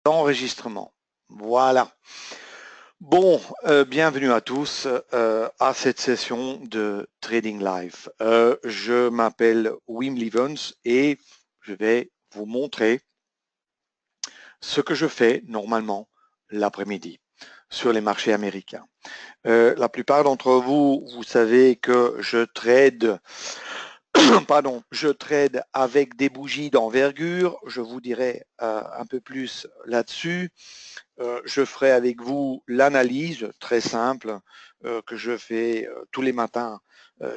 Enregistrement. Voilà. Bon, bienvenue à tous à cette session de Trading Live. Je m'appelle Wim Lievens et je vais vous montrer ce que je fais normalement l'après-midi sur les marchés américains. La plupart d'entre vous, vous savez que je trade je trade avec des bougies d'envergure. Je vous dirai un peu plus là-dessus. Je ferai avec vous l'analyse très simple que je fais tous les matins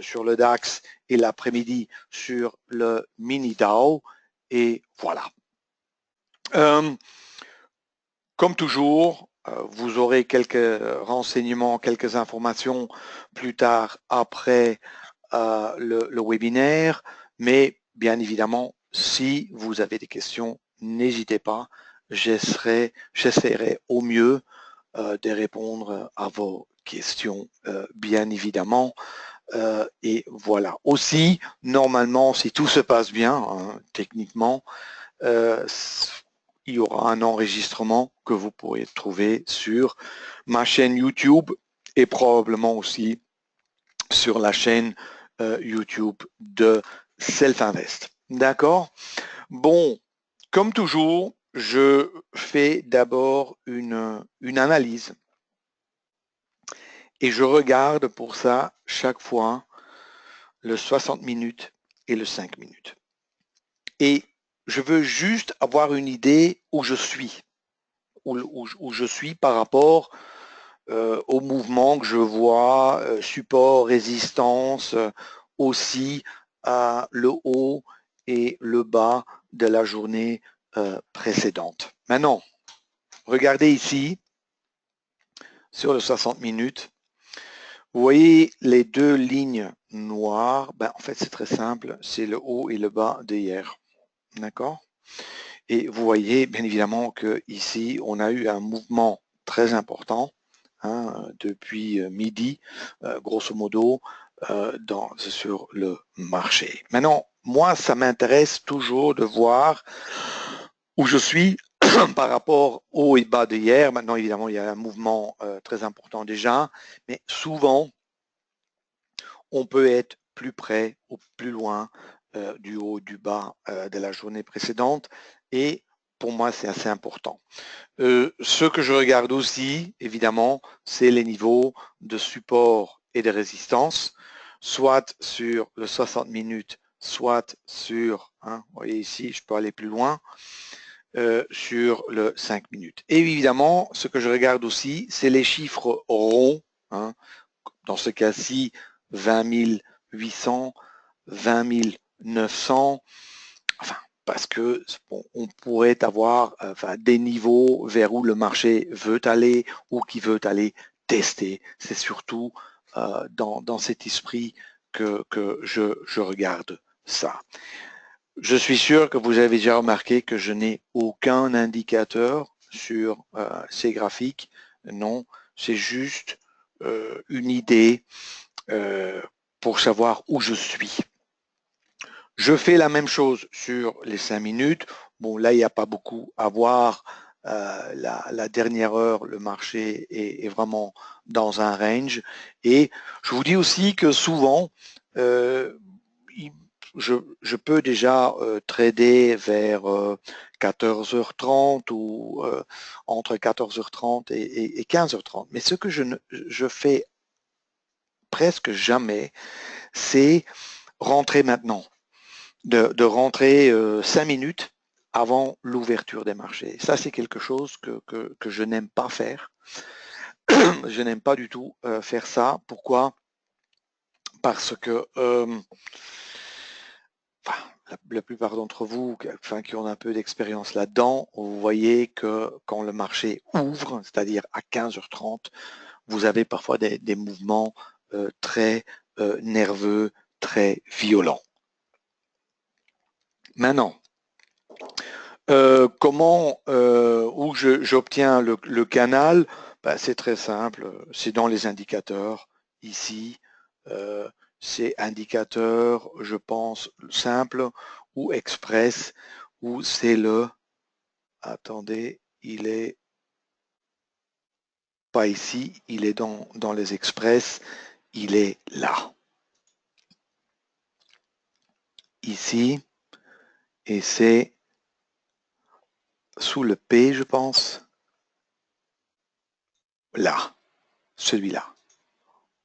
sur le DAX et l'après-midi sur le mini Dow. Et voilà. Comme toujours, vous aurez quelques renseignements, quelques informations plus tard après le webinaire, mais bien évidemment, si vous avez des questions, n'hésitez pas, j'essaierai au mieux de répondre à vos questions, bien évidemment. Et voilà. Aussi, normalement, si tout se passe bien, hein, techniquement, il y aura un enregistrement que vous pourrez trouver sur ma chaîne YouTube et probablement aussi sur la chaîne YouTube de Self-Invest. D'accord? Bon, comme toujours, je fais d'abord une analyse et je regarde pour ça chaque fois le 60 minutes et le 5 minutes. Et je veux juste avoir une idée où je suis, où je suis par rapport au mouvement que je vois, support, résistance, aussi le haut et le bas de la journée précédente. Maintenant, regardez ici sur le 60 minutes. Vous voyez les deux lignes noires, ben, en fait c'est très simple, c'est le haut et le bas d'hier. D'accord? Et vous voyez bien évidemment que ici on a eu un mouvement très important hein, depuis midi, grosso modo, sur le marché. Maintenant, moi, ça m'intéresse toujours de voir où je suis par rapport au et bas d'hier. Maintenant, évidemment, il y a un mouvement très important déjà, mais souvent, on peut être plus près ou plus loin du haut, du bas de la journée précédente. Et pour moi, c'est assez important. Ce que je regarde aussi, évidemment, c'est les niveaux de support et de résistance, soit sur le 60 minutes, soit sur, hein, vous voyez ici, je peux aller plus loin, sur le 5 minutes. Et évidemment, ce que je regarde aussi, c'est les chiffres ronds, hein, dans ce cas-ci, 20 800, 20 900, enfin, parce que bon, on pourrait avoir des niveaux vers où le marché veut aller ou qui veut aller tester. C'est surtout dans cet esprit que je regarde ça. Je suis sûr que vous avez déjà remarqué que je n'ai aucun indicateur sur ces graphiques. Non, c'est juste une idée pour savoir où je suis. Je fais la même chose sur les 5 minutes. Bon, là, il n'y a pas beaucoup à voir. La dernière heure, le marché est vraiment dans un range. Et je vous dis aussi que souvent, je peux déjà trader vers 14h30 ou entre 14h30 et 15h30. Mais ce que je fais presque jamais, c'est rentrer maintenant. De rentrer 5 minutes avant l'ouverture des marchés. Ça, c'est quelque chose que je n'aime pas faire. Je n'aime pas du tout faire ça. Pourquoi? Parce que la plupart d'entre vous qui ont un peu d'expérience là-dedans, vous voyez que quand le marché ouvre, c'est-à-dire à 15h30, vous avez parfois des mouvements très nerveux, très violents. Maintenant, où j'obtiens le canal? Ben, c'est très simple, c'est dans les indicateurs. Ici, c'est indicateur, je pense, simple ou express, ou c'est attendez, il est pas ici, il est dans les express, il est là. Ici, et c'est sous le P, je pense. Là, celui-là.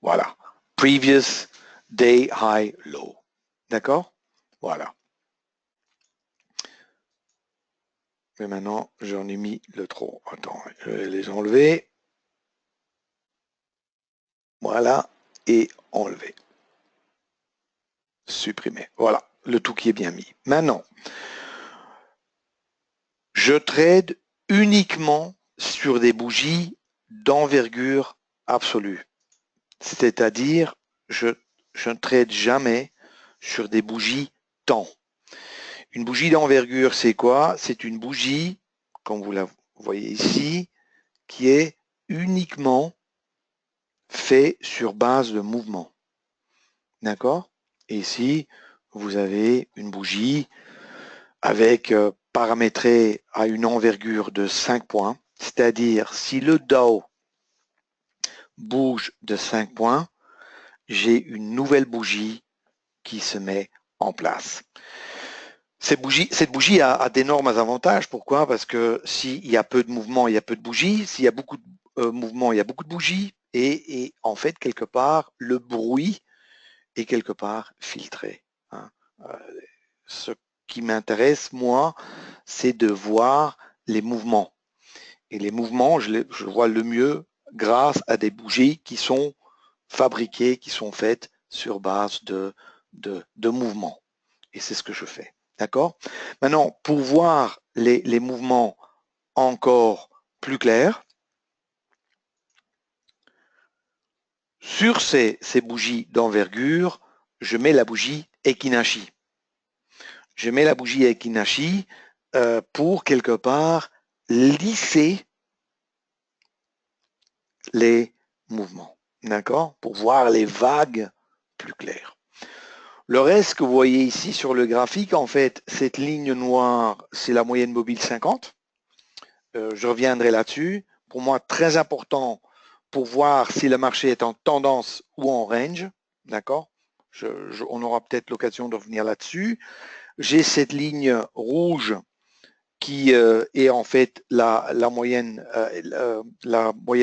Voilà. Previous day high low. D'accord? Voilà. Mais maintenant, j'en ai mis le trop. Attends, je vais les enlever. Voilà. Et enlever. Supprimer. Voilà. Le tout qui est bien mis. Maintenant, je trade uniquement sur des bougies d'envergure absolue. C'est-à-dire, je ne trade jamais sur des bougies temps. Une bougie d'envergure, c'est quoi? C'est une bougie, comme vous la voyez ici, qui est uniquement fait sur base de mouvement. D'accord? Et ici, vous avez une bougie avec paramétrée à une envergure de 5 points, c'est-à-dire si le Dow bouge de 5 points, j'ai une nouvelle bougie qui se met en place. Cette bougie a d'énormes avantages. Pourquoi? Parce que s'il y a peu de mouvement, il y a peu de bougies. S'il y a beaucoup de mouvement, il y a beaucoup de bougies. Et en fait, quelque part, le bruit est quelque part filtré. Hein. Ce qui m'intéresse, moi, c'est de voir les mouvements. Et les mouvements, je vois le mieux grâce à des bougies qui sont fabriquées, qui sont faites sur base de mouvements. Et c'est ce que je fais. D'accord? Maintenant, pour voir les mouvements encore plus clairs, sur ces bougies d'envergure, je mets la bougie Ekinashi. Je mets la bougie Ekinashi pour quelque part lisser les mouvements. D'accord? Pour voir les vagues plus claires. Le reste que vous voyez ici sur le graphique, en fait, cette ligne noire, c'est la moyenne mobile 50. Je reviendrai là-dessus. Pour moi, très important pour voir si le marché est en tendance ou en range. D'accord? On aura peut-être l'occasion de revenir là-dessus. J'ai cette ligne rouge qui est en fait la moyenne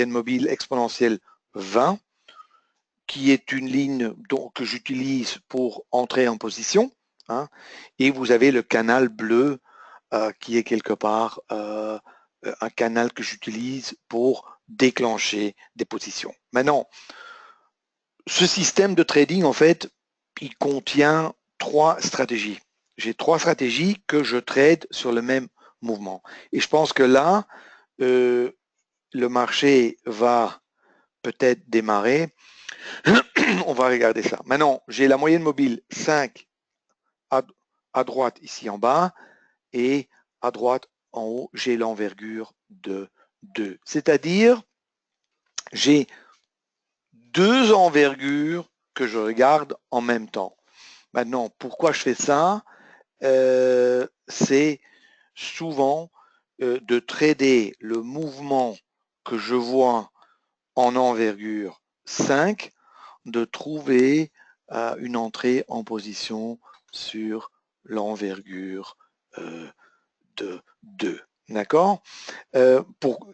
mobile exponentielle 20, qui est une ligne que j'utilise pour entrer en position. Hein, et vous avez le canal bleu qui est quelque part un canal que j'utilise pour déclencher des positions. Maintenant, ce système de trading, en fait, il contient 3 stratégies. J'ai 3 stratégies que je trade sur le même mouvement. Et je pense que là, le marché va peut-être démarrer. On va regarder ça. Maintenant, j'ai la moyenne mobile 5 à droite ici en bas et à droite en haut, j'ai l'envergure de 2. C'est-à-dire, j'ai 2 envergures que je regarde en même temps. Maintenant, pourquoi je fais ça? C'est souvent de trader le mouvement que je vois en envergure 5, de trouver une entrée en position sur l'envergure de 2. D'accord? Il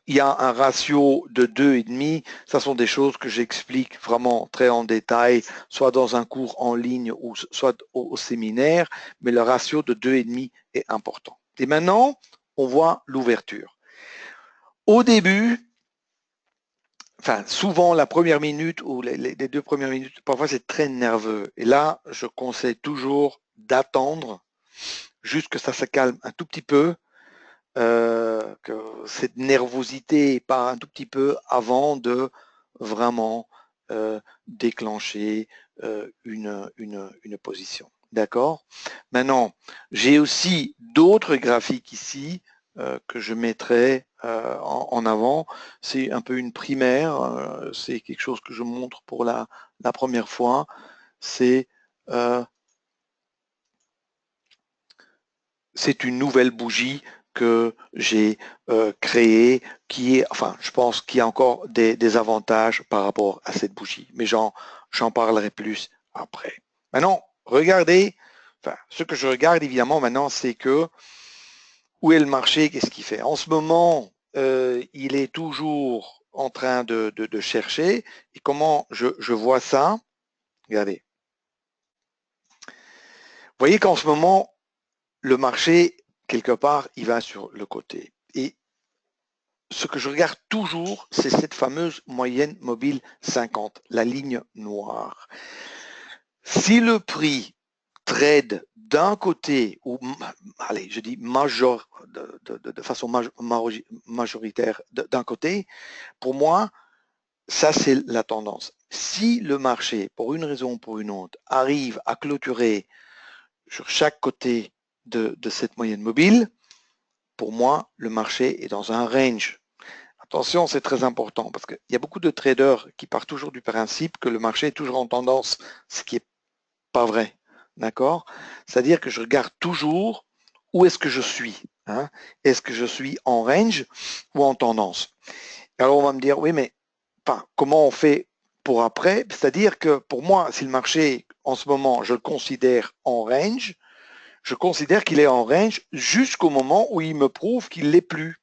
y a un ratio de 2,5. Ça sont des choses que j'explique vraiment très en détail, soit dans un cours en ligne ou soit au séminaire, mais le ratio de 2,5 est important. Et maintenant, on voit l'ouverture. Au début, enfin souvent la première minute ou les 2 premières minutes, parfois c'est très nerveux. Et là, je conseille toujours d'attendre juste que ça se calme un tout petit peu, que cette nervosité part un tout petit peu avant de vraiment déclencher une position. D'accord? Maintenant, j'ai aussi d'autres graphiques ici que je mettrai en avant. C'est un peu une primaire, c'est quelque chose que je montre pour la première fois. C'est une nouvelle bougie que j'ai créé, enfin, je pense qu'il y a encore des avantages par rapport à cette bougie, mais j'en parlerai plus après. Maintenant, regardez, enfin, ce que je regarde évidemment maintenant, c'est que où est le marché, qu'est-ce qu'il fait? En ce moment, il est toujours en train de chercher. Et comment je vois ça? Regardez. Vous voyez qu'en ce moment, le marché, quelque part, il va sur le côté. Et ce que je regarde toujours, c'est cette fameuse moyenne mobile 50, la ligne noire. Si le prix trade d'un côté, ou allez, je dis de façon majoritaire d'un côté, pour moi, ça c'est la tendance. Si le marché, pour une raison ou pour une autre, arrive à clôturer sur chaque côté de cette moyenne mobile, pour moi, le marché est dans un range. Attention, c'est très important parce qu'il y a beaucoup de traders qui partent toujours du principe que le marché est toujours en tendance, ce qui n'est pas vrai. D'accord? C'est-à-dire que je regarde toujours où est-ce que je suis. Hein? Est-ce que je suis en range ou en tendance? Alors on va me dire, oui, mais enfin, comment on fait pour après? C'est-à-dire que pour moi, si le marché, en ce moment, je le considère en range, je considère qu'il est en range jusqu'au moment où il me prouve qu'il ne l'est plus.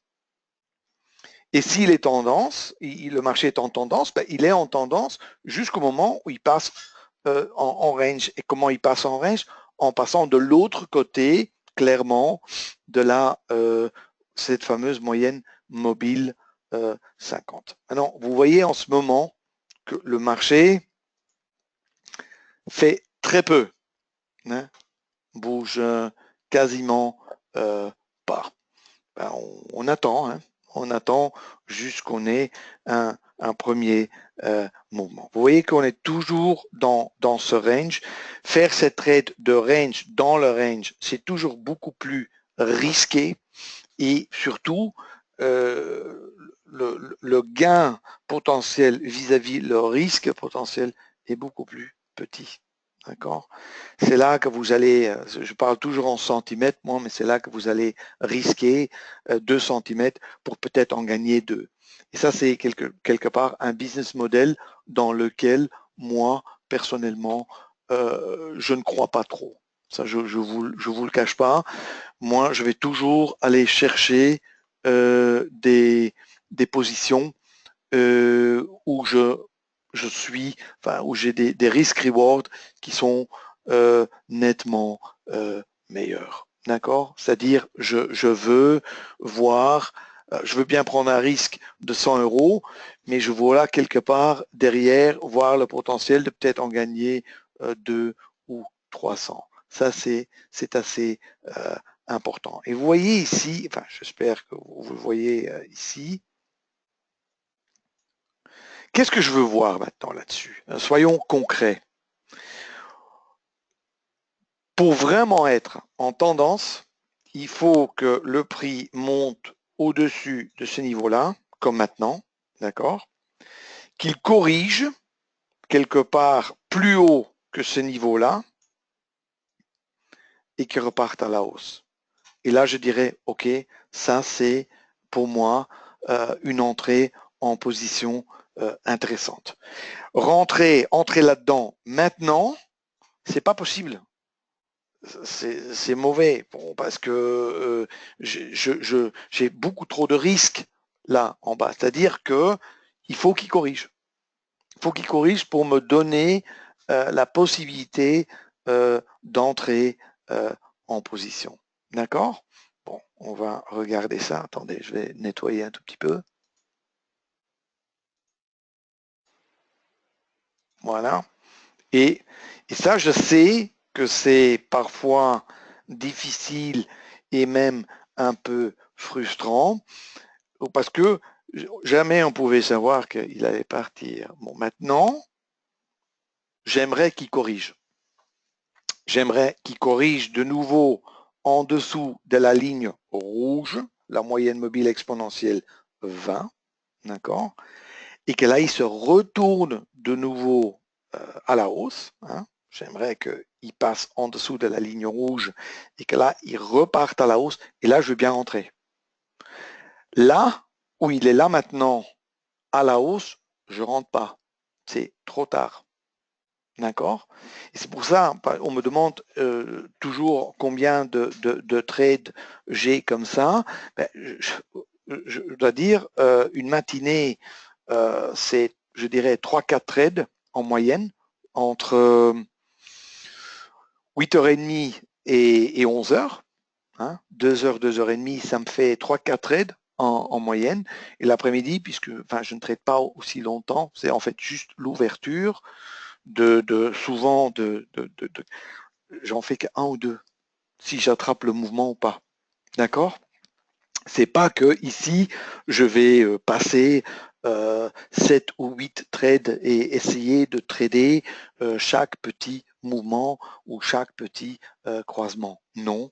Et s'il est tendance, le marché est en tendance, ben, il est en tendance jusqu'au moment où il passe en range. Et comment il passe en range? En passant de l'autre côté, clairement, de cette fameuse moyenne mobile 50. Maintenant, vous voyez en ce moment que le marché fait très peu, hein, bouge quasiment pas. Ben, on attend, hein, on attend jusqu'on ait un premier mouvement. Vous voyez qu'on est toujours dans ce range. Faire cette trade de range dans le range, c'est toujours beaucoup plus risqué et surtout le gain potentiel vis-à-vis le risque potentiel est beaucoup plus petit. D'accord? C'est là que vous allez, je parle toujours en centimètres, moi, mais c'est là que vous allez risquer 2 centimètres pour peut-être en gagner 2. Et ça, c'est quelque part un business model dans lequel, moi, personnellement, je ne crois pas trop. Ça, je vous le cache pas. Moi, je vais toujours aller chercher des positions où je suis, enfin, où j'ai des risk-reward qui sont nettement meilleurs. D'accord? C'est-à-dire, je veux voir, je veux bien prendre un risque de 100 euros, mais je veux là quelque part derrière voir le potentiel de peut-être en gagner 2 ou 300. Ça, c'est assez important. Et vous voyez ici, enfin, j'espère que vous le voyez ici, qu'est-ce que je veux voir maintenant là-dessus? Soyons concrets. Pour vraiment être en tendance, il faut que le prix monte au-dessus de ce niveau-là, comme maintenant, d'accord? Qu'il corrige quelque part plus haut que ce niveau-là et qu'il reparte à la hausse. Et là, je dirais, OK, ça c'est pour moi une entrée en position intéressante. Entrer là-dedans maintenant, c'est pas possible. C'est mauvais parce que j'ai beaucoup trop de risques là en bas. C'est-à-dire que il faut qu'il corrige. Il faut qu'il corrige pour me donner la possibilité d'entrer en position. D'accord? Bon, on va regarder ça. Attendez, je vais nettoyer un tout petit peu. Voilà. Et ça, je sais que c'est parfois difficile et même un peu frustrant parce que jamais on pouvait savoir qu'il allait partir. Bon, maintenant, j'aimerais qu'il corrige. J'aimerais qu'il corrige de nouveau en dessous de la ligne rouge, la moyenne mobile exponentielle 20, d'accord? Et que là, il se retourne de nouveau à la hausse. Hein. J'aimerais qu'il passe en dessous de la ligne rouge et que là, il reparte à la hausse. Et là, je veux bien rentrer. Là où il est là maintenant, à la hausse, je ne rentre pas. C'est trop tard. D'accord? Et c'est pour ça, on me demande toujours combien de trades j'ai comme ça. Ben, je dois dire, une matinée, c'est, je dirais, 3-4 trades en moyenne, entre 8h30 et 11h. Hein, 2h, 2h30, ça me fait 3-4 trades en moyenne. Et l'après-midi, puisque je ne trade pas aussi longtemps, c'est en fait juste l'ouverture souvent j'en fais qu'un ou deux, si j'attrape le mouvement ou pas. D'accord? C'est pas que ici, je vais passer 7 ou 8 trades et essayer de trader chaque petit mouvement ou chaque petit croisement. Non,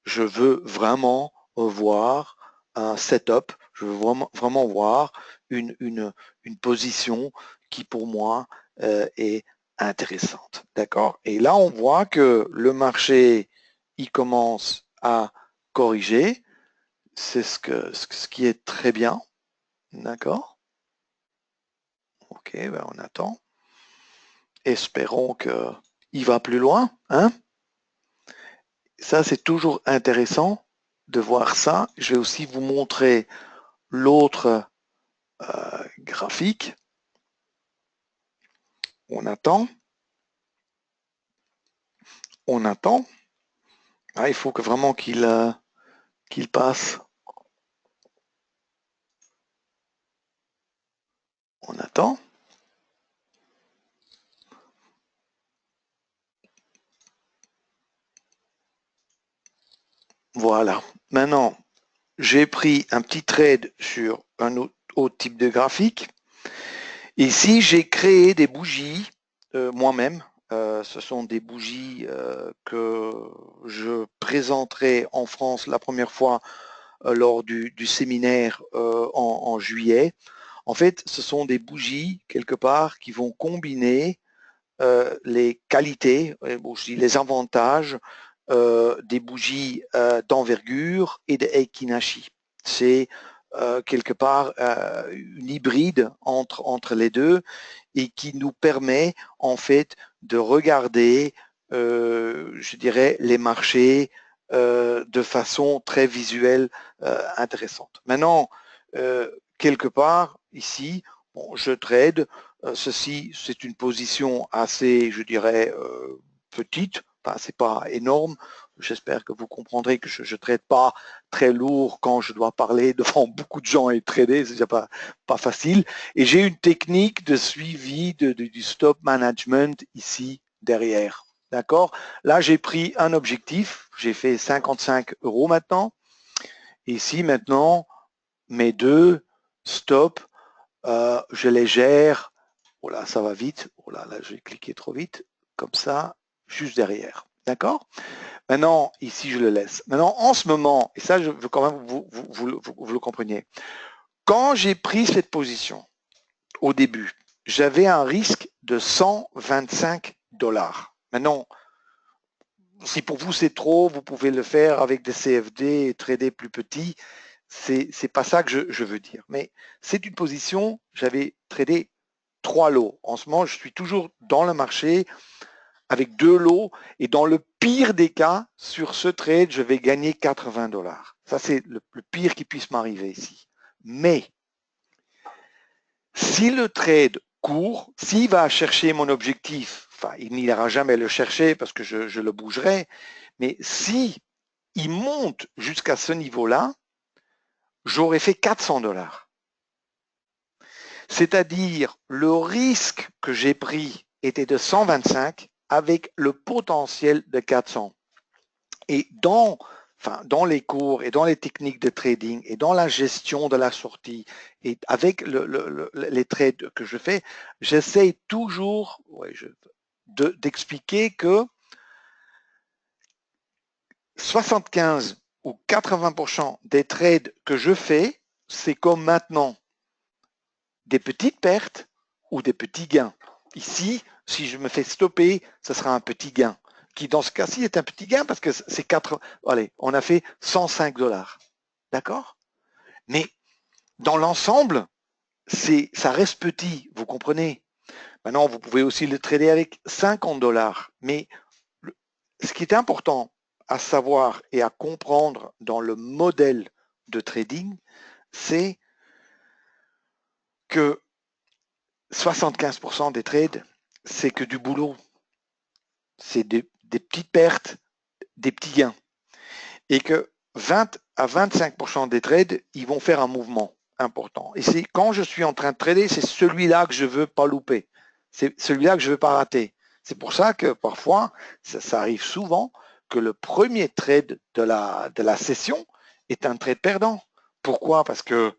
je veux vraiment voir un setup, je veux vraiment voir une position qui pour moi est intéressante. D'accord? Et là, on voit que le marché, il commence à corriger. C'est ce qui est très bien. D'accord? Ok, ben on attend. Espérons qu'il va plus loin. Hein? Ça, c'est toujours intéressant de voir ça. Je vais aussi vous montrer l'autre graphique. On attend. On attend. Ah, il faut que vraiment qu'il passe. On attend. Voilà. Maintenant, j'ai pris un petit trade sur un autre type de graphique. Ici, j'ai créé des bougies moi-même. Ce sont des bougies que je présenterai en France la première fois lors du séminaire en juillet. En fait, ce sont des bougies, quelque part, qui vont combiner les qualités, bon, je dis les avantages des bougies d'envergure et de Eikinashi. C'est quelque part une hybride entre les deux et qui nous permet en fait de regarder, je dirais, les marchés de façon très visuelle intéressante. Maintenant, quelque part, ici, bon, je trade. Ceci, c'est une position assez, je dirais, petite. Enfin, c'est pas énorme. J'espère que vous comprendrez que je ne traite pas très lourd quand je dois parler devant beaucoup de gens et trader, c'est déjà pas facile. Et j'ai une technique de suivi du stop management ici derrière. D'accord? Là, j'ai pris un objectif. J'ai fait 55 € maintenant. Ici, maintenant, mes deux stops, je les gère. Oh là, ça va vite. Oh là, là, j'ai cliqué trop vite. Comme ça, juste derrière. D'accord? Maintenant, ici, je le laisse. Maintenant, en ce moment, et ça, je veux quand même vous le compreniez. Quand j'ai pris cette position, au début, j'avais un risque de 125 $. Maintenant, si pour vous c'est trop, vous pouvez le faire avec des CFD et trader plus petit. C'est pas ça que je veux dire. Mais c'est une position, j'avais tradé 3 lots. En ce moment, je suis toujours dans le marché avec 2 lots et dans le pire des cas, sur ce trade, je vais gagner 80 $. Ça, c'est le pire qui puisse m'arriver ici. Mais si le trade court, s'il va chercher mon objectif, enfin, il n'ira jamais le chercher parce que je le bougerai, mais si il monte jusqu'à ce niveau-là, j'aurais fait 400 $. C'est-à-dire, le risque que j'ai pris était de 125 avec le potentiel de 400. Et dans les cours et dans les techniques de trading et dans la gestion de la sortie et avec les trades que je fais, j'essaie toujours d'expliquer que 75 ou 80% des trades que je fais, c'est comme maintenant des petites pertes ou des petits gains. Ici, si je me fais stopper, ce sera un petit gain, qui dans ce cas-ci est un petit gain parce que c'est 4. Allez, on a fait 105 $. D'accord? Mais dans l'ensemble, ça reste petit, vous comprenez? Maintenant, vous pouvez aussi le trader avec 50 $. Mais ce qui est important à savoir et à comprendre dans le modèle de trading, c'est que 75% des trades, c'est que du boulot. C'est des petites pertes, des petits gains. Et que 20 à 25% des trades, ils vont faire un mouvement important. Et c'est quand je suis en train de trader, c'est celui-là que je veux pas louper. C'est celui-là que je veux pas rater. C'est pour ça que parfois, ça arrive souvent que le premier trade de la session est un trade perdant. Pourquoi? Parce que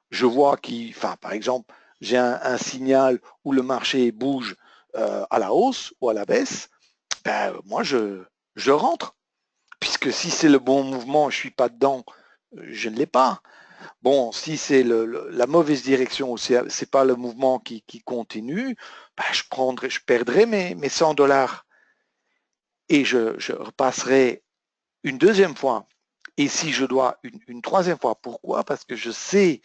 je vois par exemple, j'ai un signal où le marché bouge à la hausse ou à la baisse, ben, moi je rentre. Puisque si c'est le bon mouvement, je ne suis pas dedans, je ne l'ai pas. Bon, si c'est la mauvaise direction ou c'est pas le mouvement qui continue, ben je perdrai mes 100 $. Et je repasserai une deuxième fois. Et si je dois une troisième fois, pourquoi? Parce que je sais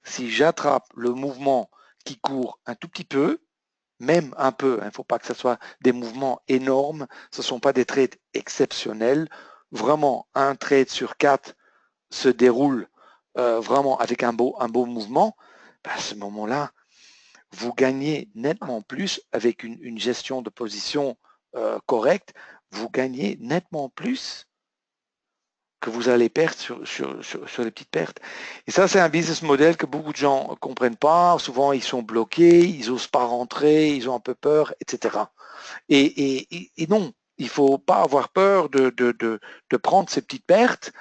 si j'attrape le mouvement qui court un tout petit peu, même un peu, il ne faut pas que ce soit des mouvements énormes, ce ne sont pas des trades exceptionnels. Vraiment, un trade sur 4 se déroule vraiment avec un beau mouvement. Ben, à ce moment-là, vous gagnez nettement plus avec une gestion de position correcte. Vous gagnez nettement plus que vous allez perdre sur les petites pertes. Et ça, c'est un business model que beaucoup de gens ne comprennent pas. Souvent, ils sont bloqués, ils n'osent pas rentrer, ils ont un peu peur, etc. Et non, il ne faut pas avoir peur de prendre ces petites pertes.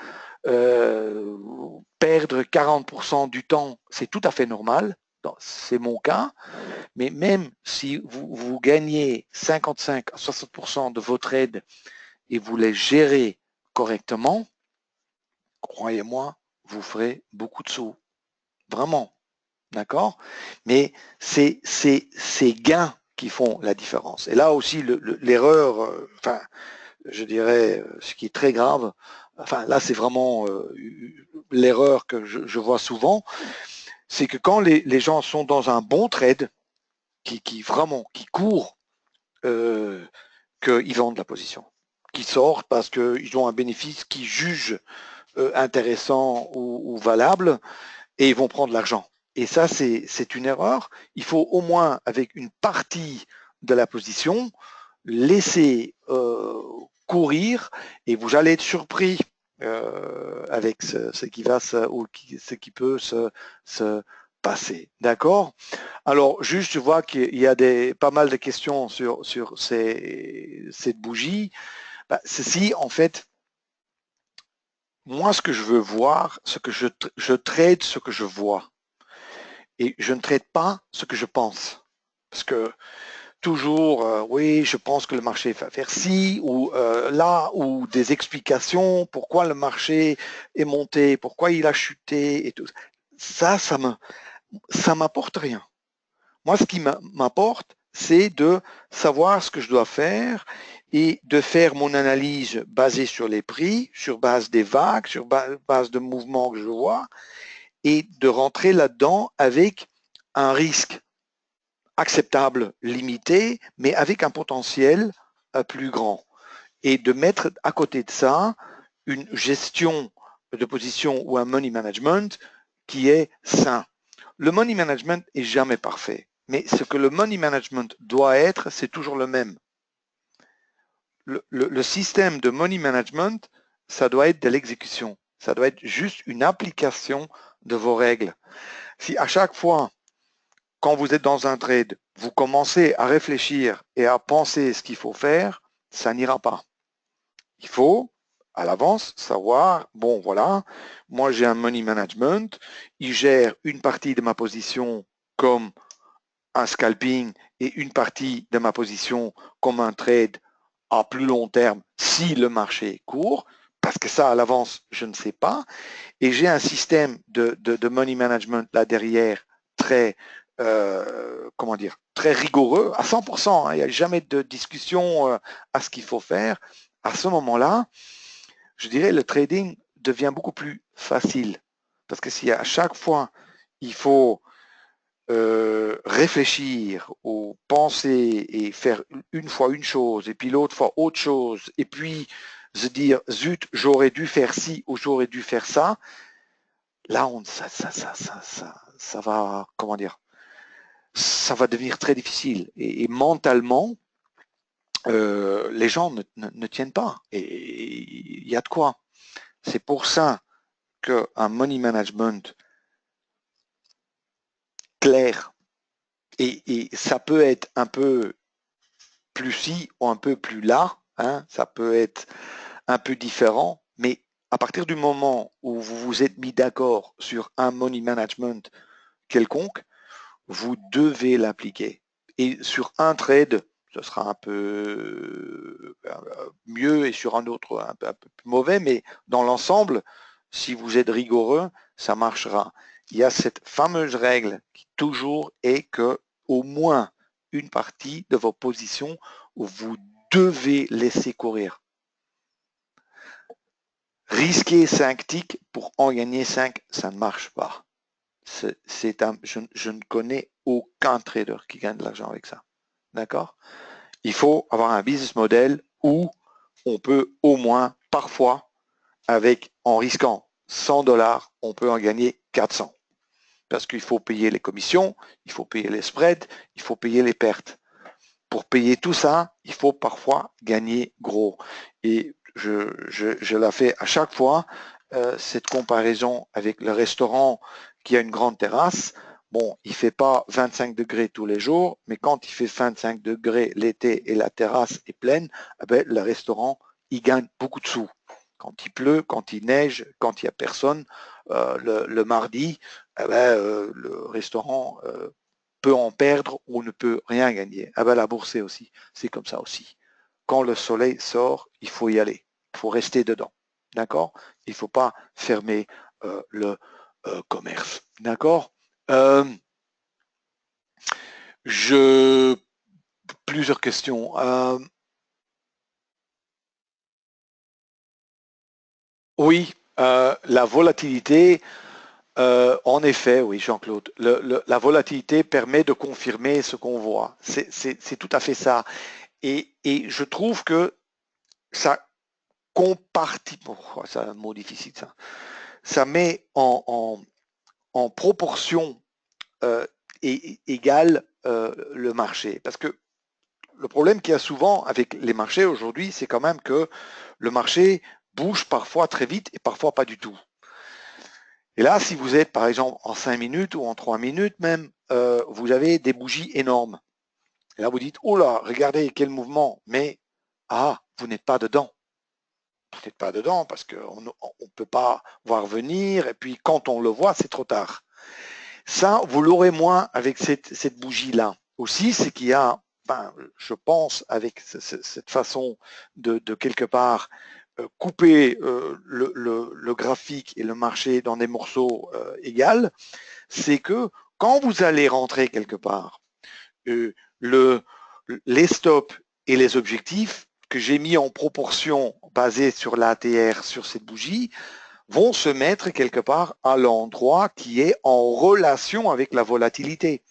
Perdre 40% du temps, c'est tout à fait normal. C'est mon cas. Mais même si vous gagnez 55 à 60% de votre aide et vous les gérez correctement, croyez-moi, vous ferez beaucoup de sous. Vraiment. D'accord? Mais c'est ces gains qui font la différence. Et là aussi, l'erreur, enfin, je dirais, ce qui est très grave, enfin, là, c'est vraiment l'erreur que je vois souvent, c'est que quand les gens sont dans un bon trade, qui courent, qu'ils vendent la position, qui sortent parce qu'ils ont un bénéfice qu'ils jugent intéressant ou valable, et ils vont prendre l'argent. Et ça, c'est une erreur. Il faut au moins, avec une partie de la position, laisser courir et vous allez être surpris avec ce qui va ou ce qui peut se passer. D'accord? Alors, juste, je vois qu'il y a pas mal de questions sur cette bougie. Bah, ceci, en fait, moi, ce que je veux voir, ce que je trade ce que je vois. Et je ne trade pas ce que je pense. Parce que toujours, oui, je pense que le marché va faire ci ou là, ou des explications, pourquoi le marché est monté, pourquoi il a chuté et tout. Ça m'apporte rien. Moi, ce qui m'apporte, c'est de savoir ce que je dois faire et de faire mon analyse basée sur les prix, sur base des vagues, sur base de mouvements que je vois, et de rentrer là-dedans avec un risque acceptable, limité, mais avec un potentiel plus grand. Et de mettre à côté de ça une gestion de position ou un money management qui est sain. Le money management est jamais parfait, mais ce que le money management doit être, c'est toujours le même. Le système de money management, ça doit être de l'exécution. Ça doit être juste une application de vos règles. Si à chaque fois, quand vous êtes dans un trade, vous commencez à réfléchir et à penser ce qu'il faut faire, ça n'ira pas. Il faut, à l'avance, savoir, bon voilà, moi j'ai un money management, il gère une partie de ma position comme un scalping et une partie de ma position comme un trade à plus long terme si le marché court, parce que ça à l'avance, je ne sais pas. Et j'ai un système de money management là derrière très, comment dire, très rigoureux, à 100%, hein, il n'y a jamais de discussion à ce qu'il faut faire. À ce moment-là, je dirais le trading devient beaucoup plus facile Parce que si à chaque fois, il faut réfléchir ou penser et faire une fois une chose et puis l'autre fois autre chose et puis se dire zut, j'aurais dû faire ci ou j'aurais dû faire ça, là ça va, comment dire, ça va devenir très difficile et mentalement les gens ne tiennent pas et il y a de quoi. C'est pour ça qu'un money management clair et ça peut être un peu plus ci ou un peu plus là, hein, ça peut être un peu différent, mais à partir du moment où vous vous êtes mis d'accord sur un money management quelconque, vous devez l'appliquer. Et sur un trade, ce sera un peu mieux et sur un autre un peu plus mauvais, mais dans l'ensemble, si vous êtes rigoureux, ça marchera. Il y a cette fameuse règle qui toujours est que au moins une partie de vos positions, vous devez laisser courir. Risquer 5 ticks pour en gagner 5, ça ne marche pas. Je ne connais aucun trader qui gagne de l'argent avec ça. D'accord? Il faut avoir un business model où on peut au moins, parfois, en risquant 100 $, on peut en gagner 400. Parce qu'il faut payer les commissions, il faut payer les spreads, il faut payer les pertes. Pour payer tout ça, il faut parfois gagner gros. Et je la fais à chaque fois, cette comparaison avec le restaurant qui a une grande terrasse. Bon, il ne fait pas 25 degrés tous les jours, mais quand il fait 25 degrés l'été et la terrasse est pleine, eh ben, le restaurant, il gagne beaucoup de sous. Quand il pleut, quand il neige, quand il n'y a personne, le mardi, eh ben, le restaurant peut en perdre ou ne peut rien gagner. Ah ben, la bourse aussi, c'est comme ça aussi. Quand le soleil sort, il faut y aller. Il faut rester dedans. D'accord? Il ne faut pas fermer le commerce. D'accord? Plusieurs questions. Oui, la volatilité, en effet, oui, Jean-Claude, la volatilité permet de confirmer ce qu'on voit. C'est tout à fait ça. Et je trouve que ça compartit, oh, c'est un mot difficile ça, ça met en proportion égale le marché. Parce que le problème qu'il y a souvent avec les marchés aujourd'hui, c'est quand même que le marché bouge parfois très vite et parfois pas du tout. Et là, si vous êtes par exemple en 5 minutes ou en 3 minutes même, vous avez des bougies énormes. Et là, vous dites, oh là, regardez quel mouvement, mais vous n'êtes pas dedans. Vous n'êtes pas dedans parce qu'on ne peut pas voir venir et puis quand on le voit, c'est trop tard. Ça, vous l'aurez moins avec cette bougie-là. Aussi, c'est qu'il y a, je pense, avec cette façon de quelque part couper le graphique et le marché dans des morceaux égaux, c'est que quand vous allez rentrer quelque part, les stops et les objectifs que j'ai mis en proportion basés sur l'ATR sur cette bougie vont se mettre quelque part à l'endroit qui est en relation avec la volatilité.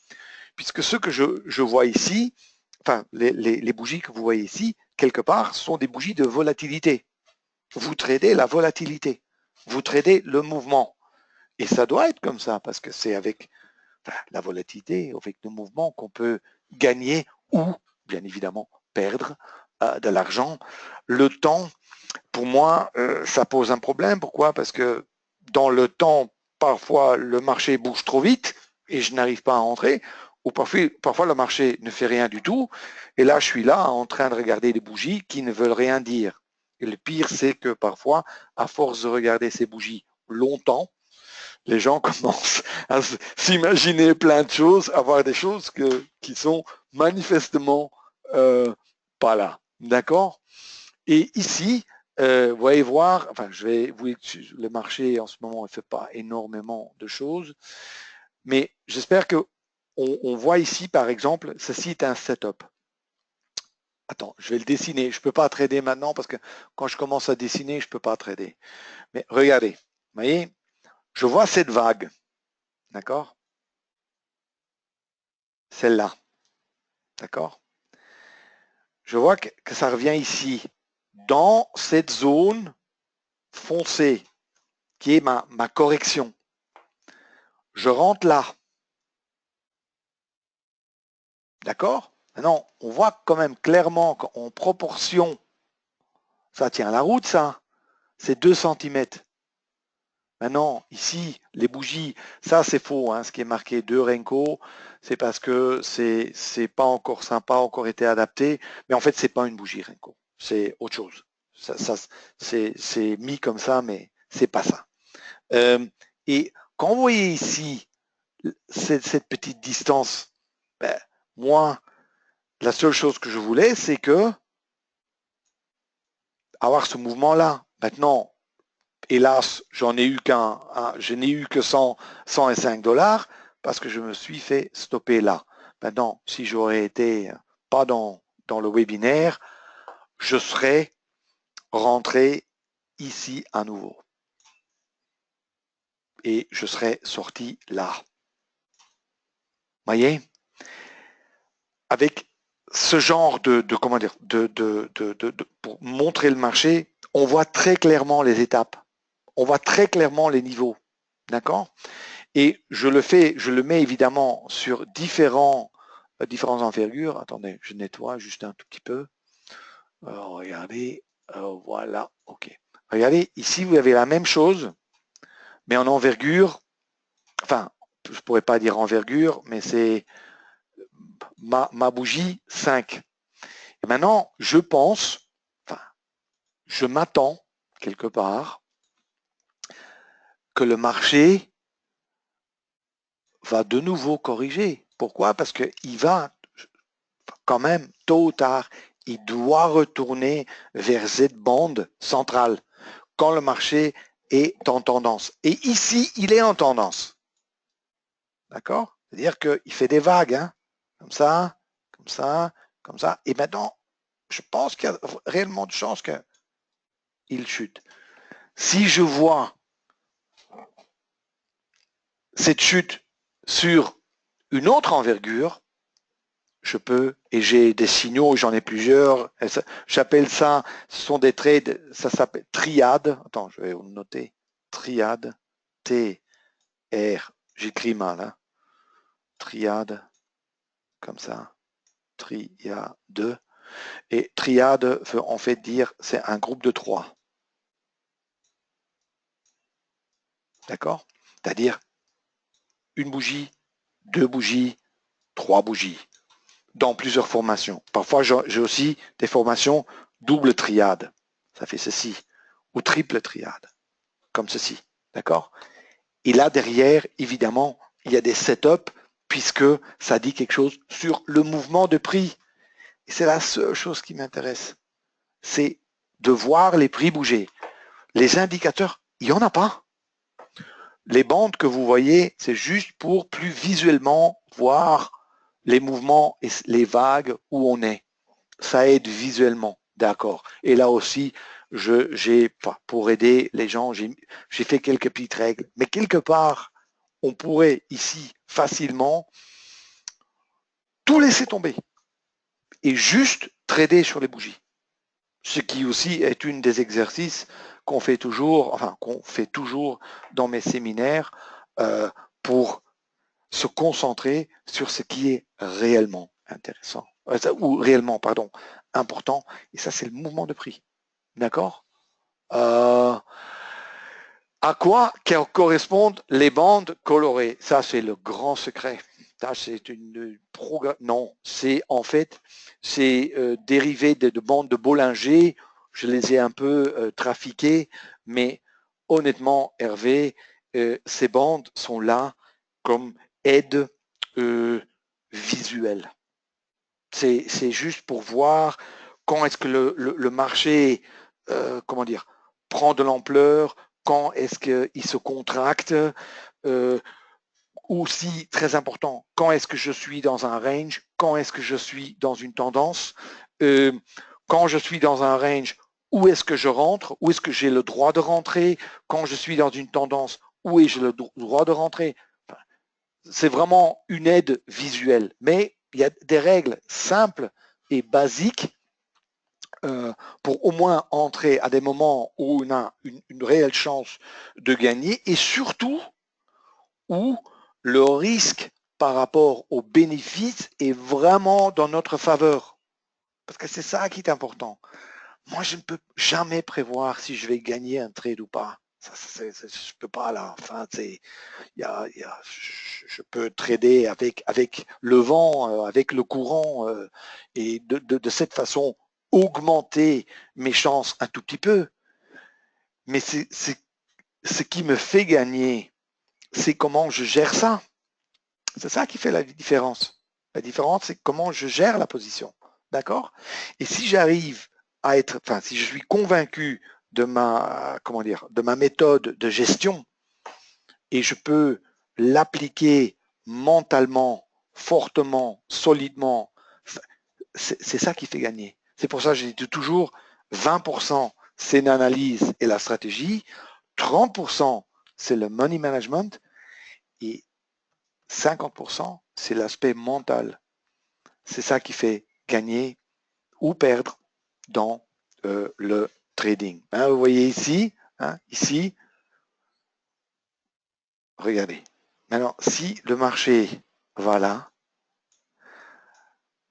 Puisque ce que je vois ici, enfin les bougies que vous voyez ici, quelque part, sont des bougies de volatilité. Vous tradez la volatilité, vous tradez le mouvement. Et ça doit être comme ça, parce que c'est avec la volatilité, avec le mouvement qu'on peut gagner ou, bien évidemment, perdre de l'argent. Le temps, pour moi, ça pose un problème. Pourquoi? Parce que dans le temps, parfois, le marché bouge trop vite et je n'arrive pas à entrer. Ou parfois, le marché ne fait rien du tout. Et là, je suis là en train de regarder des bougies qui ne veulent rien dire. Et le pire, c'est que parfois, à force de regarder ces bougies longtemps, les gens commencent à s'imaginer plein de choses, à voir des choses qui sont manifestement pas là. D'accord? Et ici, vous allez voir, enfin, le marché en ce moment ne fait pas énormément de choses, mais j'espère que on voit ici, par exemple, ceci est un setup. Attends, je vais le dessiner. Je ne peux pas trader maintenant parce que quand je commence à dessiner, je ne peux pas trader. Mais regardez, vous voyez, Je vois cette vague, d'accord? Celle-là, d'accord? Je vois que ça revient ici, dans cette zone foncée, qui est ma correction. Je rentre là. D'accord? Maintenant, on voit quand même clairement qu'en proportion, ça tient la route, ça. C'est 2 cm. Maintenant, ici, les bougies, ça c'est faux, hein, ce qui est marqué 2 Renko, c'est parce que c'est pas encore, ça n'a pas encore été adapté, mais en fait, c'est pas une bougie Renko, c'est autre chose. Ça, c'est mis comme ça, mais c'est pas ça. Et quand vous voyez ici cette petite distance, ben, moi, la seule chose que je voulais, c'est que avoir ce mouvement-là. Maintenant, hélas, je n'ai eu que 105 $ parce que je me suis fait stopper là. Maintenant, si j'aurais été pas dans le webinaire, je serais rentré ici à nouveau. Et je serais sorti là. Voyez? Avec ce genre comment dire, pour montrer le marché, on voit très clairement les étapes. On voit très clairement les niveaux. D'accord? Et je le mets évidemment sur différentes envergures. Attendez, je nettoie juste un tout petit peu. Regardez, voilà, ok. Regardez, ici vous avez la même chose, mais en envergure. Enfin, je ne pourrais pas dire envergure, mais c'est ma bougie 5. Et maintenant, je pense, enfin, je m'attends quelque part que le marché va de nouveau corriger. Pourquoi? Parce qu'il va quand même, tôt ou tard, il doit retourner vers cette bande centrale quand le marché est en tendance. Et ici, il est en tendance. D'accord? C'est-à-dire qu'il fait des vagues, hein? Comme ça, comme ça, comme ça. Et maintenant, je pense qu'il y a réellement de chances qu'il chute. Si je vois cette chute sur une autre envergure, je peux, et j'ai des signaux, j'en ai plusieurs, j'appelle ça, ce sont des trades, ça s'appelle triade, attends, je vais vous le noter, triade, T-R, j'écris mal, hein, triade, comme ça, triade, et triade veut en fait dire, c'est un groupe de 3, d'accord? C'est-à-dire une bougie, 2 bougies, 3 bougies, dans plusieurs formations. Parfois, j'ai aussi des formations double triade, ça fait ceci, ou triple triade, comme ceci, d'accord? Et là, derrière, évidemment, il y a des setups, puisque ça dit quelque chose sur le mouvement de prix. Et c'est la seule chose qui m'intéresse, c'est de voir les prix bouger. Les indicateurs, il n'y en a pas. Les bandes que vous voyez, c'est juste pour plus visuellement voir les mouvements et les vagues où on est. Ça aide visuellement, d'accord. Et là aussi, j'ai pour aider les gens, j'ai fait quelques petites règles. Mais quelque part, on pourrait ici facilement tout laisser tomber et juste trader sur les bougies. Ce qui aussi est une des exercices qu'on fait toujours, dans mes séminaires pour se concentrer sur ce qui est réellement intéressant, ou réellement, pardon, important. Et ça, c'est le mouvement de prix. D'accord? À quoi correspondent les bandes colorées? Ça, c'est le grand secret. Ça, c'est une non, c'est en fait, c'est dérivé de bandes de Bollinger. Je les ai un peu trafiquées, mais honnêtement, Hervé, ces bandes sont là comme aide visuelle. C'est juste pour voir quand est-ce que le marché, comment dire, prend de l'ampleur, quand est-ce qu'il se contracte, aussi très important, quand est-ce que je suis dans un range, quand est-ce que je suis dans une tendance, quand je suis dans un range, où est-ce que je rentre, où est-ce que j'ai le droit de rentrer, quand je suis dans une tendance, où ai-je le droit de rentrer. Enfin, c'est vraiment une aide visuelle, mais il y a des règles simples et basiques pour au moins entrer à des moments où on a une réelle chance de gagner et surtout où le risque par rapport au bénéfice est vraiment dans notre faveur. Parce que c'est ça qui est important. Moi, je ne peux jamais prévoir si je vais gagner un trade ou pas. Je ne peux pas là. Enfin, je peux trader avec le vent, avec le courant et de cette façon augmenter mes chances un tout petit peu. Mais c'est ce qui me fait gagner, c'est comment je gère ça. C'est ça qui fait la différence. La différence, c'est comment je gère la position. D'accord? Et si j'arrive à être, enfin, si je suis convaincu de de ma méthode de gestion et je peux l'appliquer mentalement, fortement, solidement, c'est ça qui fait gagner. C'est pour ça que j'ai dit toujours 20% c'est l'analyse et la stratégie, 30% c'est le money management et 50% c'est l'aspect mental. C'est ça qui fait gagner ou perdre dans le trading. Hein, vous voyez ici, ici, regardez. Maintenant, si le marché va là,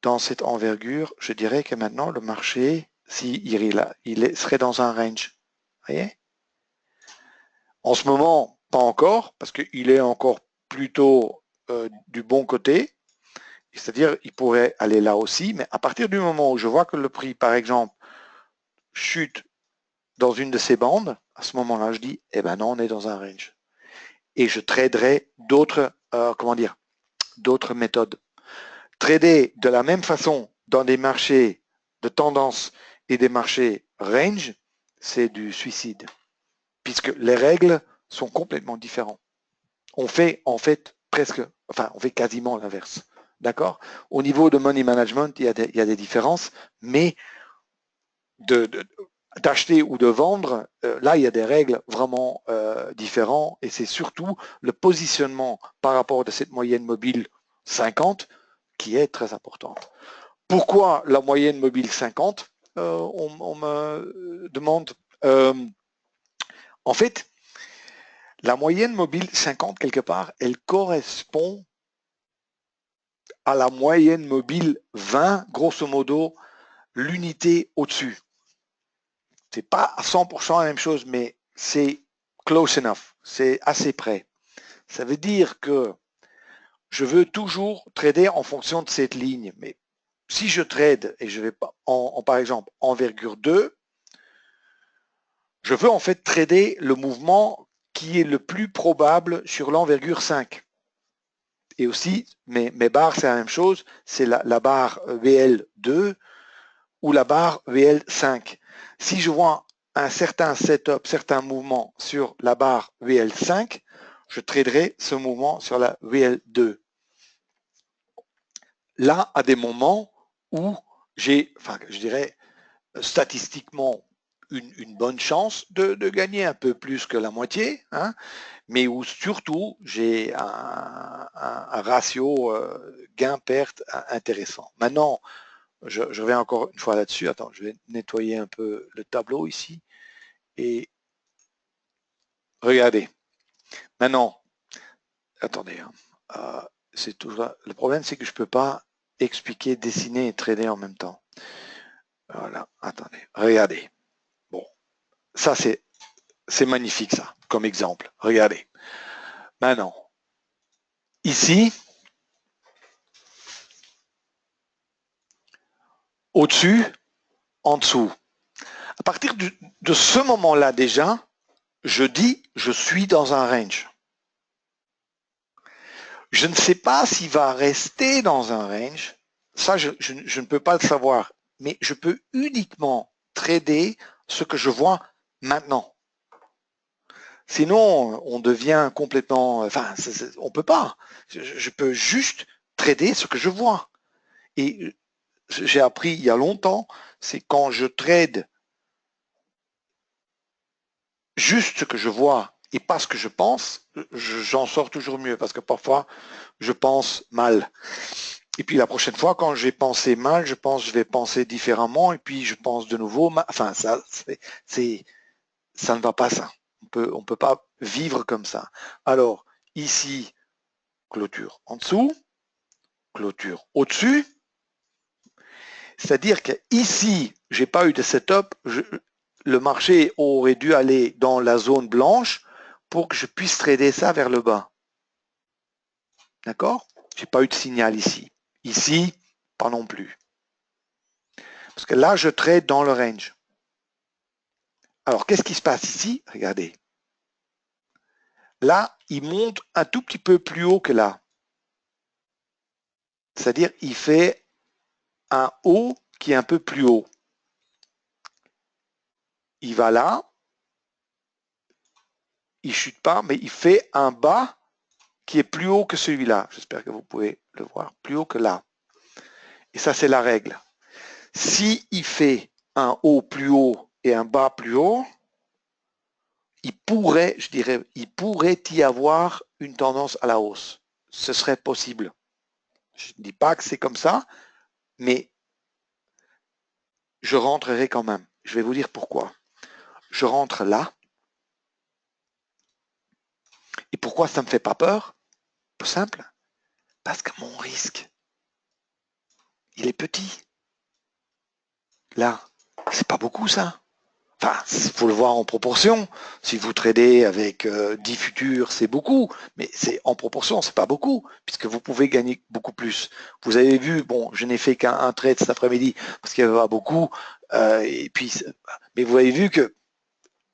dans cette envergure, je dirais que maintenant le marché, s'il irait là, serait dans un range. Vous voyez? En ce moment, pas encore, parce qu'il est encore plutôt du bon côté. C'est-à-dire, il pourrait aller là aussi, mais à partir du moment où je vois que le prix, par exemple, chute dans une de ces bandes, à ce moment-là, je dis, eh ben non, on est dans un range. Et je traderai d'autres, d'autres méthodes. Trader de la même façon dans des marchés de tendance et des marchés range, c'est du suicide, puisque les règles sont complètement différentes. On fait en fait on fait quasiment l'inverse. D'accord? Au niveau de money management, il y a des différences, mais d'acheter ou de vendre, là, il y a des règles vraiment différentes et c'est surtout le positionnement par rapport à cette moyenne mobile 50 qui est très importante. Pourquoi la moyenne mobile 50 on me demande. En fait, la moyenne mobile 50, quelque part, elle correspond à la moyenne mobile 20, grosso modo, l'unité au-dessus. C'est pas à 100% la même chose, mais c'est close enough, c'est assez près. Ça veut dire que je veux toujours trader en fonction de cette ligne, mais si je trade et je vais par exemple envergure 2, je veux en fait trader le mouvement qui est le plus probable sur l'envergure 5. Et aussi, mes barres, c'est la même chose, c'est la barre VL2 ou la barre VL5. Si je vois un certain setup, certains mouvements sur la barre VL5, je traderai ce mouvement sur la VL2. Là, à des moments où j'ai, je dirais, statistiquement une bonne chance de gagner un peu plus que la moitié, mais où surtout j'ai un ratio gain-perte intéressant. Maintenant, je reviens encore une fois là-dessus. Attends, je vais nettoyer un peu le tableau ici. Et regardez. Maintenant, attendez. C'est toujours le problème, c'est que je ne peux pas expliquer, dessiner et trader en même temps. Voilà, attendez. Regardez. Bon, ça c'est magnifique ça, comme exemple. Regardez. Maintenant, ici, au-dessus, en dessous. À partir de ce moment-là déjà, je dis je suis dans un range. Je ne sais pas s'il va rester dans un range. Ça, je ne peux pas le savoir. Mais je peux uniquement trader ce que je vois maintenant. Sinon, on devient complètement... Enfin, on ne peut pas. Je peux juste trader ce que je vois. Et j'ai appris il y a longtemps, c'est quand je trade juste ce que je vois et pas ce que je pense, j'en sors toujours mieux parce que parfois je pense mal. Et puis la prochaine fois, quand j'ai pensé mal, je vais penser différemment et puis je pense de nouveau mal. Enfin, ça ne va pas ça. On peut pas vivre comme ça. Alors, ici, clôture en dessous, clôture au-dessus. C'est-à-dire qu'ici, j'ai pas eu de setup. Le marché aurait dû aller dans la zone blanche pour que je puisse trader ça vers le bas. D'accord? J'ai pas eu de signal ici. Ici, pas non plus. Parce que là, je trade dans le range. Alors, qu'est-ce qui se passe ici? Regardez. Là, il monte un tout petit peu plus haut que là. C'est-à-dire, il fait un haut qui est un peu plus haut. Il va là. Il chute pas, mais il fait un bas qui est plus haut que celui-là. J'espère que vous pouvez le voir. Plus haut que là. Et ça, c'est la règle. Si il fait un haut plus haut et un bas plus haut, il pourrait, je dirais, il pourrait y avoir une tendance à la hausse. Ce serait possible. Je ne dis pas que c'est comme ça, mais je rentrerai quand même. Je vais vous dire pourquoi. Je rentre là. Et pourquoi ça ne me fait pas peur? Tout simple. Parce que mon risque, il est petit. Là, c'est pas beaucoup ça. Enfin, il faut le voir en proportion. Si vous tradez avec 10 futurs, c'est beaucoup, mais c'est en proportion, c'est pas beaucoup, puisque vous pouvez gagner beaucoup plus. Vous avez vu, bon, je n'ai fait qu'un trade cet après-midi parce qu'il n'y avait pas beaucoup, et puis, mais vous avez vu que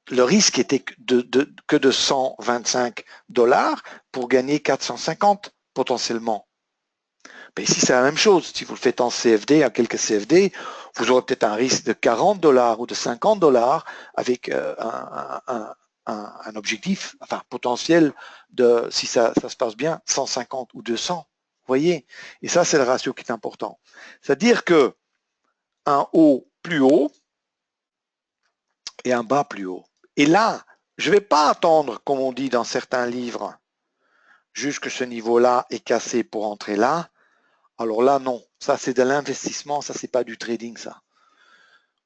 le risque était que de 125 $ pour gagner 450 potentiellement. Mais ici, c'est la même chose. Si vous le faites en CFD, à quelques CFD, vous aurez peut-être un risque de 40 $ ou de 50 $ avec un objectif, enfin potentiel de, si ça se passe bien, 150 ou 200. Vous voyez? Et ça, c'est le ratio qui est important. C'est-à-dire que un haut plus haut et un bas plus haut. Et là, je ne vais pas attendre, comme on dit dans certains livres, jusque ce niveau-là est cassé pour entrer là. Alors là, non. Ça, c'est de l'investissement. Ça, c'est pas du trading, ça.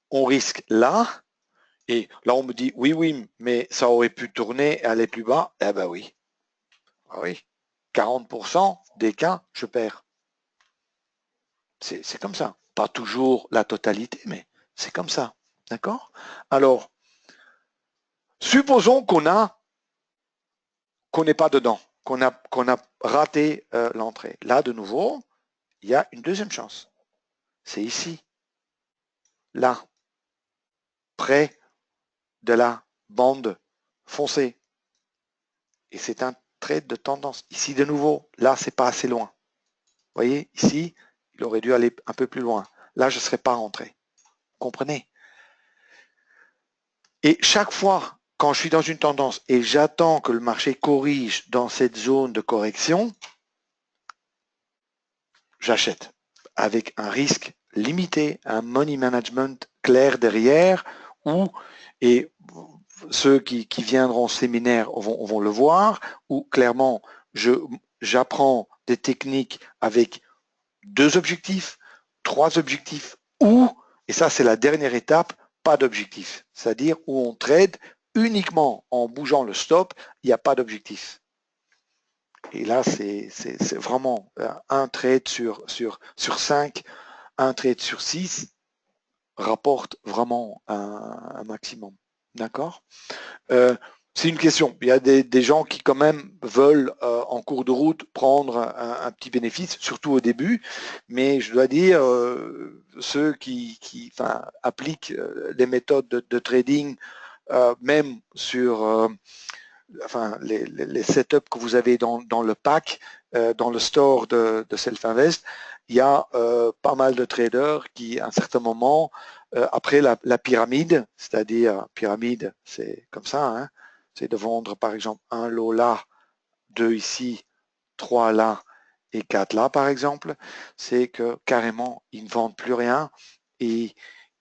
On risque là. Et là, on me dit, oui, oui, mais ça aurait pu tourner et aller plus bas. Eh ben oui. Ah oui. 40% des cas, je perds. C'est comme ça. Pas toujours la totalité, mais c'est comme ça. D'accord? Alors, supposons qu'on n'est pas dedans, qu'on a raté l'entrée. Là, de nouveau, il y a une deuxième chance. C'est ici. Là. Près de la bande foncée. Et c'est un trait de tendance. Ici, de nouveau, là, c'est pas assez loin. Vous voyez, ici, il aurait dû aller un peu plus loin. Là, je ne serais pas rentré. Vous comprenez? Et chaque fois, quand je suis dans une tendance et j'attends que le marché corrige dans cette zone de correction, j'achète avec un risque limité, un money management clair derrière, et ceux qui viendront au séminaire vont le voir, où clairement, j'apprends des techniques avec 2 objectifs, 3 objectifs, ou, et ça c'est la dernière étape, pas d'objectif. C'est-à-dire où on trade uniquement en bougeant le stop, il n'y a pas d'objectif. Et là, c'est vraiment un trade sur 5, un trade sur 6 rapporte vraiment un maximum. D'accord? C'est une question. Il y a des gens qui quand même veulent en cours de route prendre un petit bénéfice, surtout au début, mais je dois dire, ceux qui appliquent les méthodes de trading, même sur les setups que vous avez dans le pack, dans le store de Self-Invest, il y a pas mal de traders qui, à un certain moment, après la pyramide, c'est-à-dire pyramide, c'est comme ça, hein, c'est de vendre par exemple un lot là, 2 ici, 3 là et 4 là par exemple, c'est que carrément ils ne vendent plus rien et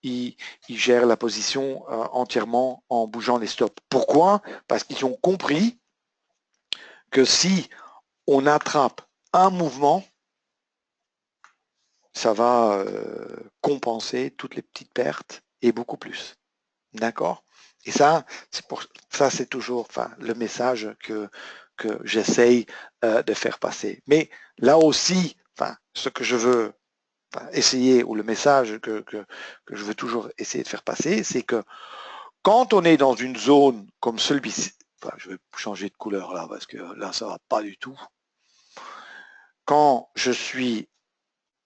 ils gèrent la position entièrement en bougeant les stops. Pourquoi? Parce qu'ils ont compris que si on attrape un mouvement, ça va compenser toutes les petites pertes et beaucoup plus. D'accord? Et ça, c'est toujours le message que j'essaye de faire passer. Mais là aussi, ce que je veux essayer, ou le message que je veux toujours essayer de faire passer, c'est que quand on est dans une zone comme celui-ci, je vais changer de couleur là, parce que là, ça va pas du tout. Quand je suis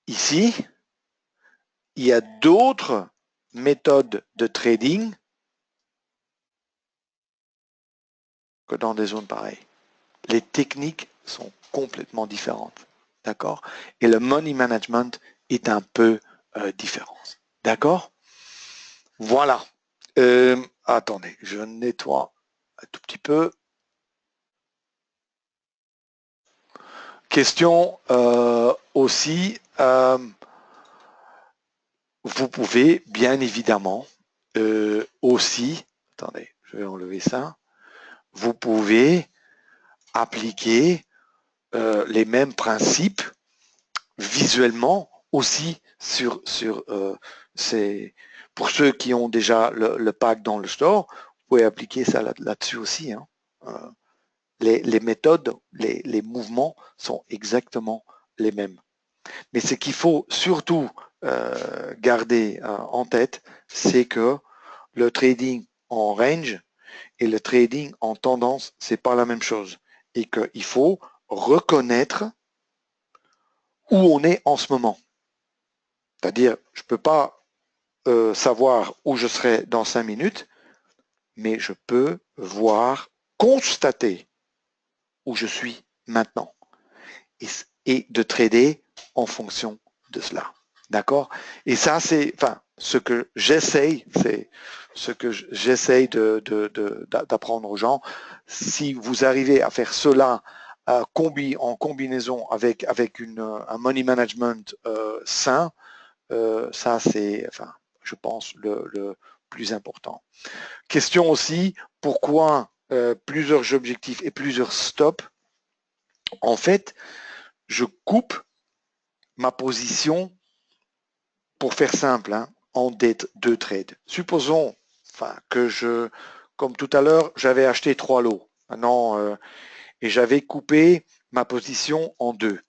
ici, il y a d'autres méthodes de trading que dans des zones pareilles. Les techniques sont complètement différentes. D'accord? Et le money management est un peu différent. D'accord? Voilà. Attendez, je nettoie un tout petit peu. Question aussi, vous pouvez bien évidemment aussi, attendez, je vais enlever ça, vous pouvez appliquer les mêmes principes visuellement aussi sur pour ceux qui ont déjà le pack dans le store, vous pouvez appliquer ça là-dessus aussi. Hein. Les méthodes, les mouvements sont exactement les mêmes. Mais ce qu'il faut surtout garder en tête, c'est que le trading en range et le trading en tendance, c'est pas la même chose. Et qu'il faut reconnaître où on est en ce moment. C'est-à-dire, je ne peux pas savoir où je serai dans 5 minutes, mais je peux constater où je suis maintenant et de trader en fonction de cela. D'accord? Et ça, c'est ce que j'essaye, d'apprendre aux gens. Si vous arrivez à faire cela en combinaison avec un money management sain, ça c'est, je pense, le plus important. Question aussi, pourquoi plusieurs objectifs et plusieurs stops? En fait, je coupe ma position, pour faire simple, en deux trades. Supposons que comme tout à l'heure, j'avais acheté 3 lots. Maintenant, et j'avais coupé ma position en 2.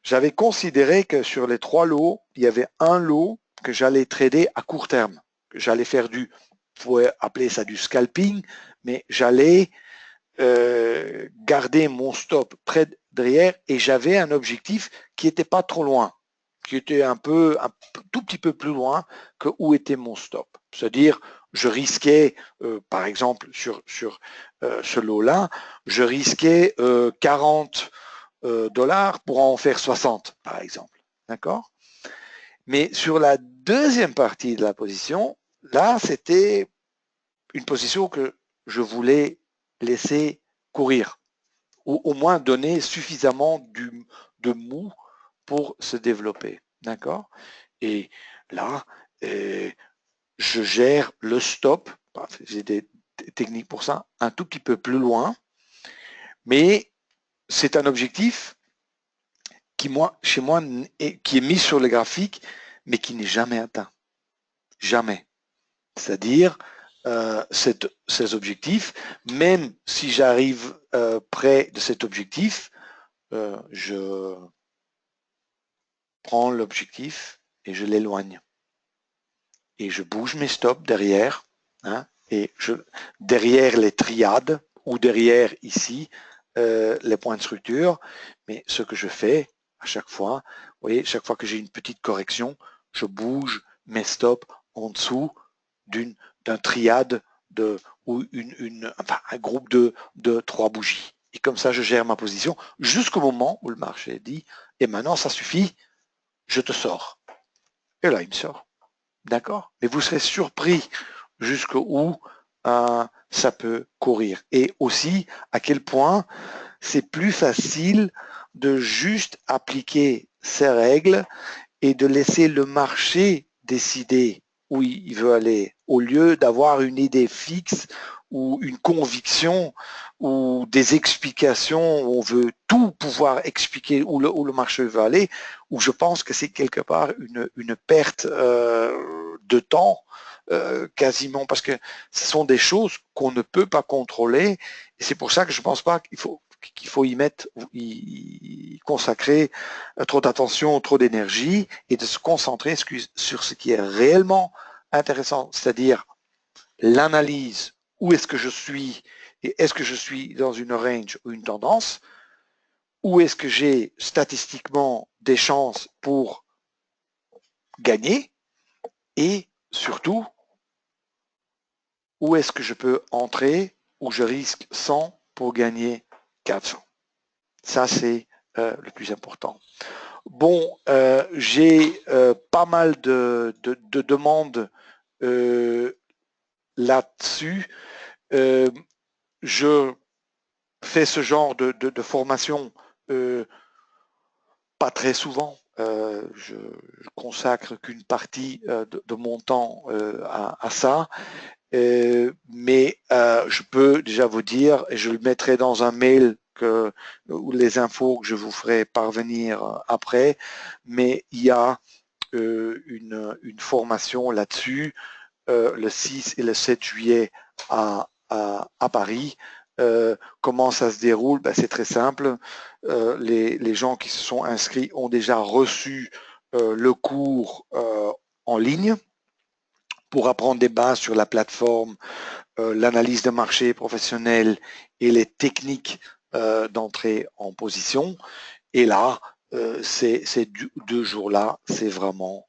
J'avais considéré que sur les 3 lots, il y avait un lot que j'allais trader à court terme. J'allais faire vous pouvez appeler ça du scalping, mais j'allais garder mon stop près derrière et j'avais un objectif qui n'était pas trop loin, qui était un tout petit peu plus loin que où était mon stop. C'est-à-dire, je risquais, par exemple, sur ce lot-là, je risquais 40 dollars pour en faire 60, par exemple. D'accord? Mais sur la deuxième partie de la position, là, c'était une position que je voulais laisser courir, ou au moins donner suffisamment de mou pour se développer. D'accord? Et là, je gère le stop, j'ai des techniques pour ça, un tout petit peu plus loin, mais c'est un objectif qui, chez moi, qui est mis sur le graphique, mais qui n'est jamais atteint. Jamais. C'est-à-dire, ces objectifs, même si j'arrive près de cet objectif, je prends l'objectif et je l'éloigne. Et je bouge mes stops derrière, et derrière les triades ou derrière ici les points de structure. Mais ce que je fais à chaque fois, vous voyez, chaque fois que j'ai une petite correction, je bouge mes stops en dessous d'un triade ou un groupe de 3 bougies. Et comme ça, je gère ma position jusqu'au moment où le marché dit « Et maintenant, ça suffit, je te sors. » Et là, il me sort. D'accord? Mais vous serez surpris jusqu'où ça peut courir. Et aussi, à quel point c'est plus facile de juste appliquer ces règles et de laisser le marché décider où il veut aller, au lieu d'avoir une idée fixe ou une conviction ou des explications où on veut tout pouvoir expliquer où le marché veut aller, où je pense que c'est quelque part une perte de temps quasiment, parce que ce sont des choses qu'on ne peut pas contrôler, et c'est pour ça que je ne pense pas qu'il faut y consacrer trop d'attention, trop d'énergie, et de se concentrer sur ce qui est réellement intéressant, c'est-à-dire l'analyse, où est-ce que je suis, et est-ce que je suis dans une range ou une tendance, où est-ce que j'ai statistiquement des chances pour gagner, et surtout, où est-ce que je peux entrer, où je risque 100 pour gagner 400. Ça, c'est le plus important. Bon, j'ai pas mal de demandes là-dessus. Je fais ce genre de formation pas très souvent. Je consacre qu'une partie de mon temps à ça. Mais je peux déjà vous dire, et je le mettrai dans un mail ou les infos que je vous ferai parvenir après, mais il y a une formation là-dessus le 6 et le 7 juillet à Paris. Comment ça se déroule? Ben, c'est très simple. Les gens qui se sont inscrits ont déjà reçu le cours en ligne pour apprendre des bases sur la plateforme, l'analyse de marché professionnel et les techniques d'entrée en position. Et là, ces 2 jours-là, c'est vraiment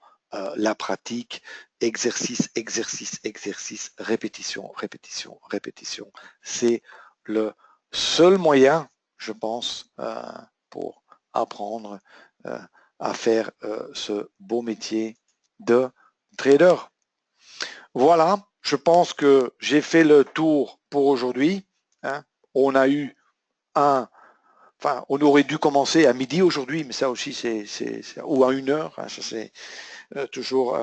la pratique, exercice, exercice, exercice, répétition, répétition, répétition. C'est le seul moyen, je pense, pour apprendre à faire ce beau métier de trader. Voilà, je pense que j'ai fait le tour pour aujourd'hui. Hein. On a eu enfin, on aurait dû commencer à midi aujourd'hui, mais ça aussi, ou à 1 heure, hein, ça c'est toujours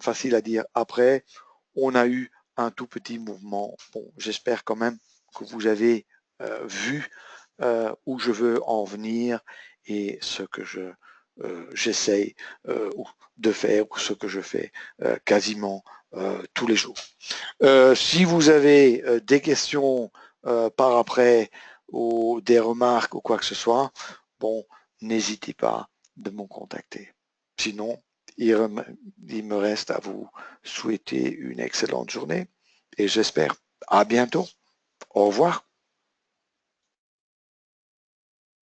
facile à dire après. On a eu un tout petit mouvement. Bon, j'espère quand même que vous avez vu où je veux en venir et ce que j'essaye de faire, ou ce que je fais quasiment tous les jours. Si vous avez des questions par après ou des remarques ou quoi que ce soit, bon, n'hésitez pas de me contacter. Sinon, il me reste à vous souhaiter une excellente journée et j'espère à bientôt. Au revoir.